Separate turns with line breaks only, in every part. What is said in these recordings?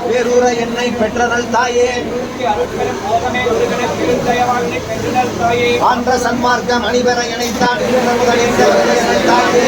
பேரூர என்னை பெற்றனல் தாயே ஆன்ற சன்மார்க்கம் அணிபெற இணைத்தான் தாயே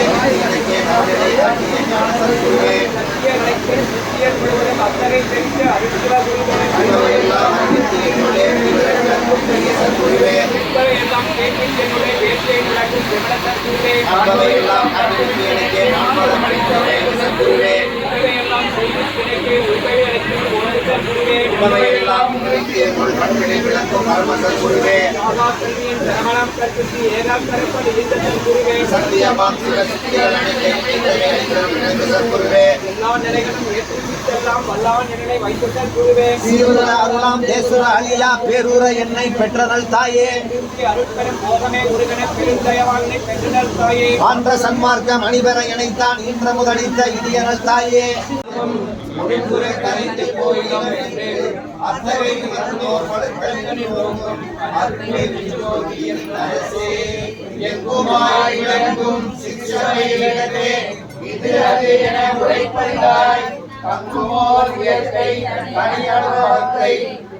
பேரூர என்னை பெற்றனல் தாயே ஆன்ற சன்மார்க்கம் அணிபெற இணைத்தான் இன்ற முதலித்த இடியனல் தாயே கரைந்து போயிடும் அத்தனை எங்குமாய் விளங்கும் சிக்ஷையிலே இது அது என உரைப்பதாய் தங்குமோர் இயற்கை தனியனுபவத்தை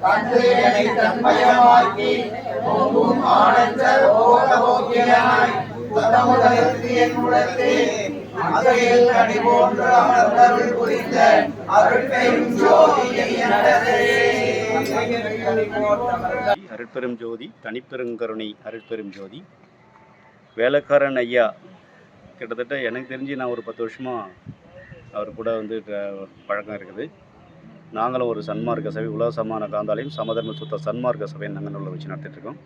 கண்டு என்னை தன்மயமாக்கி பொங்கும் ஆனந்த ஓகபோக்கியனாய் முதமுதலுக்கு என் உடத்தே அகையில் கனி போன்று அமர்ந்தருள் புரிந்த அருட்பெரும் ஜோதியை
அருட்பெரும் ஜோதி தனிப்பெருங்கருணை அருட்பெரும் ஜோதி வேலைக்காரன் ஐயா கிட்டத்தட்ட எனக்கு தெரிஞ்சு நான் ஒரு 10 வருஷமாக அவர் கூட வந்து பழக்கம் இருக்குது. நாங்களும் ஒரு சன்மார்க்க சபை உலக சமான காந்தாலயம் சமதர்ம சுத்த சன்மார்க்க சபை நாங்கள் வச்சு நடத்திட்டுருக்கோம்.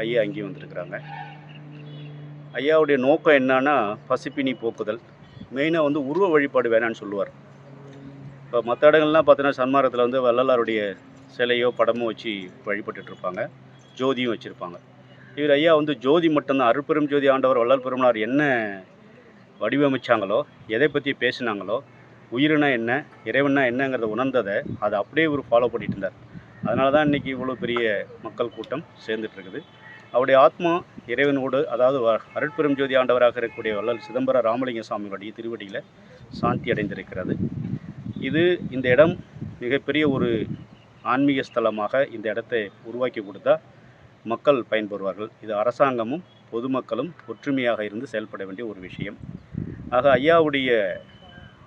ஐயா அங்கேயும் வந்துருக்குறாங்க. ஐயாவுடைய நோக்கம் என்னன்னா பசிப்பினி போக்குதல். மெயினாக வந்து உருவ வழிபாடு வேணான்னு சொல்லுவார். இப்போ மற்ற இடங்கள்லாம் பார்த்தீங்கன்னா சன்மார்க்கத்தில் வந்து வள்ளலாருடைய சிலையோ படமோ வச்சு வழிபட்டுருப்பாங்க, ஜோதியும் வச்சுருப்பாங்க. இவர் ஐயா வந்து ஜோதி மட்டும்தான். அருட்பெரும் ஜோதி ஆண்டவர் வள்ளல் பெருமானார் என்ன வடிவமைச்சாங்களோ, எதை பற்றி பேசினாங்களோ, உயிரினா என்ன இறைவனா என்னங்கிறத உணர்ந்ததை அதை அப்படியே இவர் ஃபாலோ பண்ணிட்டு இருந்தார். அதனால தான் இன்றைக்கி இவ்வளோ பெரிய மக்கள் கூட்டம் சேர்ந்துட்டுருக்குது. அவருடைய ஆத்மா இறைவனோடு, அதாவது அருட்பெரும் ஜோதி ஆண்டவராக இருக்கக்கூடிய வள்ளல் சிதம்பர ராமலிங்க சாமிகளுடைய திருவடியில் சாந்தி அடைந்திருக்கிறது. இந்த இடம் மிகப்பெரிய ஒரு ஆன்மீக ஸ்தலமாக இந்த இடத்தை உருவாக்கி கொடுத்தா மக்கள் பயன்பெறுவார்கள். இது அரசாங்கமும் பொதுமக்களும் ஒற்றுமையாக இருந்து செயல்பட வேண்டிய ஒரு விஷயம். ஆக ஐயாவுடைய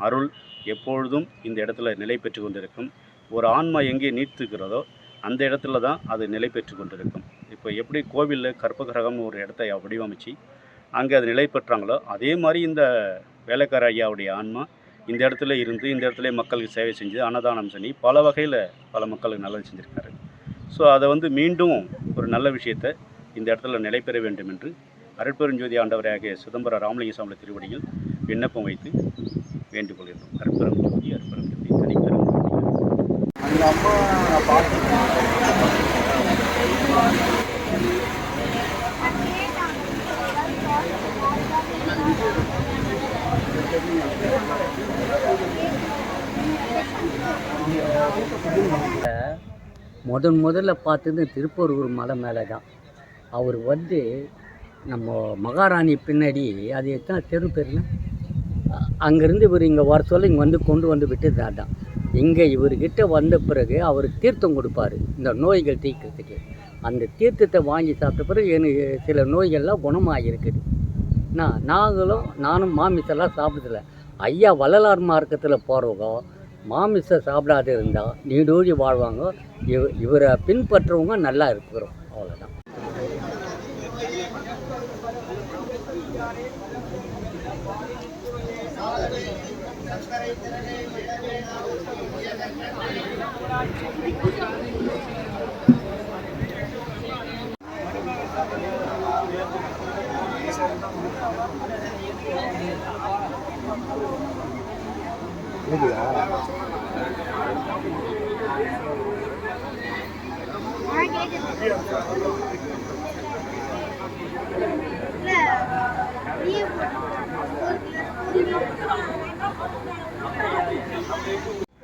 அருள் எப்பொழுதும் இந்த இடத்துல நிலை பெற்று கொண்டிருக்கும். ஒரு ஆன்மா எங்கே நீத்துக்கிறதோ அந்த இடத்துல தான் அது நிலை பெற்று கொண்டிருக்கும். இப்போ எப்படி கோவிலில் கற்பகிரகம்னு ஒரு இடத்தை வடிவமைச்சு அங்கே அது நிலை பெற்றாங்களோ, அதே மாதிரி இந்த வேலைக்கார ஐயாவுடைய ஆன்மா இந்த இடத்துல இருந்து இந்த இடத்துல மக்களுக்கு சேவை செஞ்சு அன்னதானம் செஞ்சு பல வகையில் பல மக்களுக்கு நல்லது செஞ்சுருக்காரு. ஸோ அதை வந்து மீண்டும் ஒரு நல்ல விஷயத்தை இந்த இடத்துல நிலை பெற வேண்டும் என்று அருட்பெருஞ்சோதி ஆண்டவராகிய சிதம்பர ராமலிங்க சாமி திருவடியில் விண்ணப்பம் வைத்து வேண்டுகொள்கிறோம். அருட்பெரும் ஜோதி அருட்பெரும் ஜோதி தனிப்பெரும்
முதல்ல பார்த்தது திருப்பூரூர் மலை மேலே தான். அவர் வந்து நம்ம மகாராணி பின்னாடி அது எத்தனை தெரு பேர்ல அங்கேருந்து இவர் இங்கே வர சொல்ல இங்கே வந்து கொண்டு வந்து விட்டுதான் தான். இங்கே இவர்கிட்ட வந்த பிறகு அவருக்கு தீர்த்தம் கொடுப்பார் இந்த நோய்கள் தீர்க்கிறதுக்கு. அந்த தீர்த்தத்தை வாங்கி சாப்பிட்ட பிறகு எனக்கு சில நோய்கள்லாம் குணமாகிருக்குது. நானும் மாமிசெல்லாம் சாப்பிடுதில்ல. ஐயா வள்ளலார் மார்க்கத்தில் போகிறவங்க மாமிசம் சாப்பிடாது இருந்தால் நீடூழி வாழ்வாங்க. இவரை பின்பற்றவங்க நல்லா இருக்கிறோம். அவ்வளோதான்.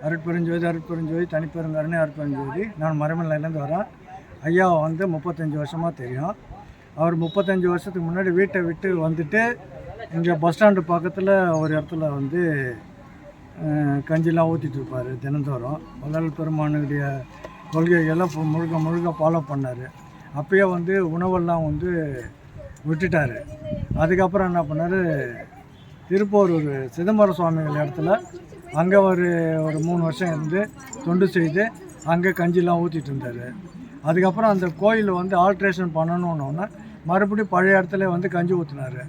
அருட்பெருஞ்சோதி தனிப்பெருங்கருணை அருட்பெருஞ்சோதி. நான் மறைமலையிலேருந்து வரேன். ஐயாவை வந்து 35 வருஷமாக தெரியும். அவர் 35 வருஷத்துக்கு முன்னாடி வீட்டை விட்டு வந்துட்டு இங்கே பஸ் ஸ்டாண்டு பக்கத்தில் ஒரு இடத்துல வந்து கஞ்சிலாம் ஊற்றிட்டு இருப்பார் தினந்தோறும். வள்ளல் பெருமானுடைய கொள்கைகளை முழுக்க ஃபாலோ பண்ணார். அப்பயே வந்து உணவெல்லாம் வந்து விட்டுட்டார். அதுக்கப்புறம் என்ன பண்ணார், திருப்போரூர் சிதம்பரம் சுவாமிகள் இடத்துல அங்கே ஒரு 3 வருஷம் இருந்து தொண்டு செய்து அங்கே கஞ்சிலாம் ஊற்றிட்டு இருந்தார். அதுக்கப்புறம் அந்த கோயில் வந்து ஆல்ட்ரேஷன் பண்ணணுன்னொன்னே மறுபடியும் பழைய இடத்துல வந்து கஞ்சி ஊற்றினார்.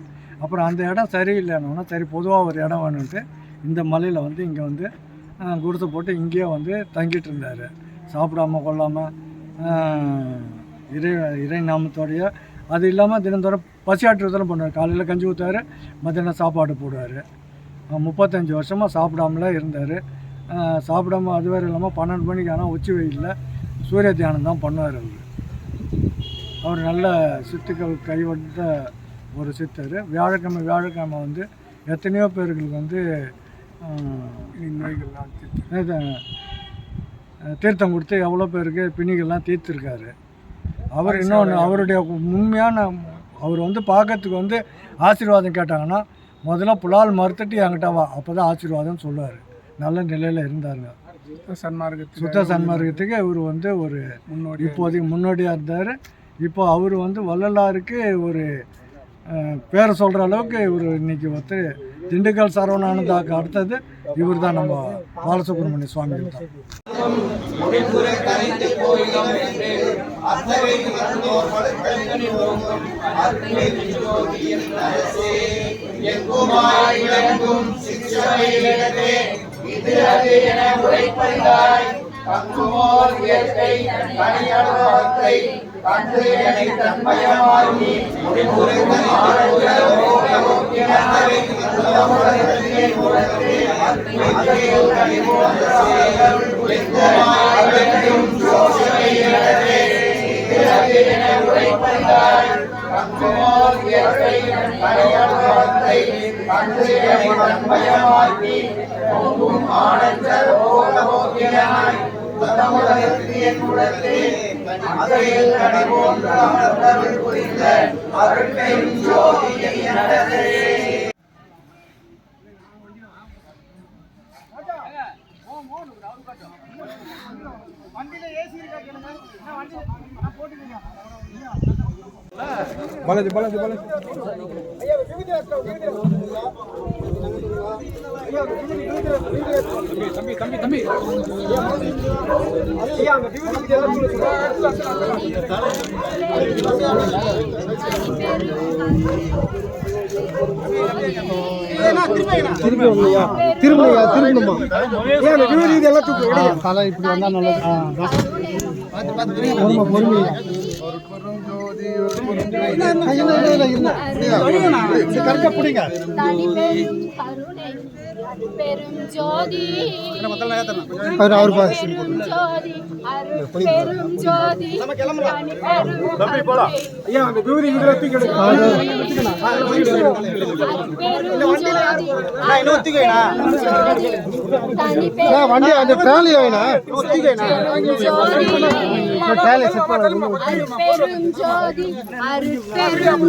அப்புறம் அந்த இடம் சரியில்லைன்னொன்னே சரி பொதுவாக ஒரு இடம் வேணுன்ட்டு இந்த மலையில் வந்து இங்கே வந்து குடிசை போட்டு இங்கேயே வந்து தங்கிட்டு இருந்தார். சாப்பிடாம கொள்ளாமல் இறை நாமத்தோடைய. அது இல்லாமல் தினந்தோறும் பசியாற்றுறதெல்லாம் பண்ணுவார். காலையில் கஞ்சி ஊற்றுவார், மத்தியானம் சாப்பாடு போடுவார். 35 வருஷமாக சாப்பிடாமலே இருந்தார். சாப்பிடாம அது வேறு இல்லாமல் 12 மணிக்கு ஆனால் உச்சி வெயிலில் சூரிய தியானம் தான் பண்ணுவார். அவர் நல்ல சித்துக்கள் கைவந்த ஒரு சித்தர். வியாழக்கிழமை வந்து எத்தனையோ பேர்களுக்கு வந்து தீர்த்தம் கொடுத்து எவ்வளோ பேருக்கு பிணிகள்லாம் தீர்த்துருக்காரு. அவர் இன்னொன்று அவருடைய உண்மையான அவர் வந்து பார்க்கறதுக்கு வந்து ஆசீர்வாதம் கேட்டாங்கன்னா முதல்ல புலால் மறுத்துட்டு என்கிட்ட வா, அப்போ தான் ஆசீர்வாதம் சொல்லுவார். நல்ல நிலையில் இருந்தாருங்க. சுத்த சன்மார்க்கத்துக்கு இவர் வந்து ஒரு இப்போதைக்கு முன்னோடியாக இருந்தார். இப்போ அவர் வந்து வள்ளலாருக்கு ஒரு பேரை சொல்கிற அளவுக்கு இவர் இன்றைக்கி வந்து திண்டுக்கல் சரவணானந்தாக்கு அடுத்தது இவர் தான் நம்ம பாலசுப்ரமணிய சுவாமிகள் தான்.
பாலாஜி தம்பி திரும்பணுமா இதெல்லாம் தலை இப்படி வந்தா நல்லது. பொறுமையா கரெக்டா பிடிங்க. பெரும் ஜோதி அவர் பெரும் ஜோதி ஐயா அந்த விவரி இதுல தூக்கி வண்டி அந்த ட்ராலி வேணா ட்ராலி செட் பண்ண பெரும் ஜோதி அருட்பெரும்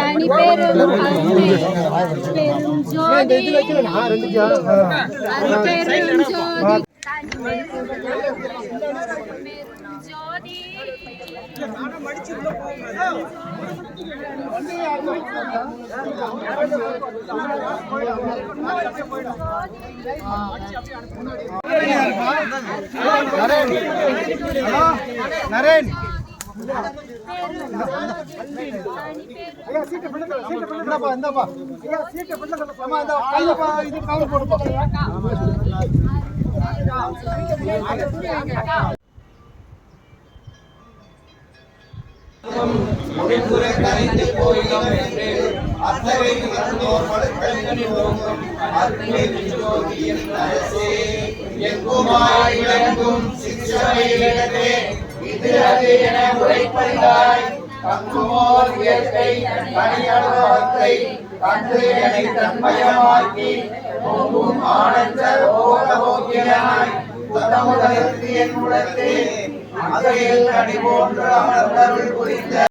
தனி பெரும் பெரும் ஜோதி அருட்பெரும் ஜோதி ஜோதி
நரேன்
முடிப்புரை கரைந்து போயிடும் என்று அத்தனை இறந்தோர் படுக்கைகளில் ஓங்கும் அத்தனை ஜோதியின் அரசே எங்குமாய் விளங்கும் சிற்றவையிலே இது அது என உரைப்பறிந்தாய் தங்குமோர் இயற்கை தனியனுபவத்தை தந்து என்னை தன்மயமாக்கி பொங்கும் ஆனந்த ஓகபோக்கியனாய் புத்தமுதலுக்கு என் உடத்தே அங்கையில் கனி போன்று அமர்ந்தருள் புரிந்த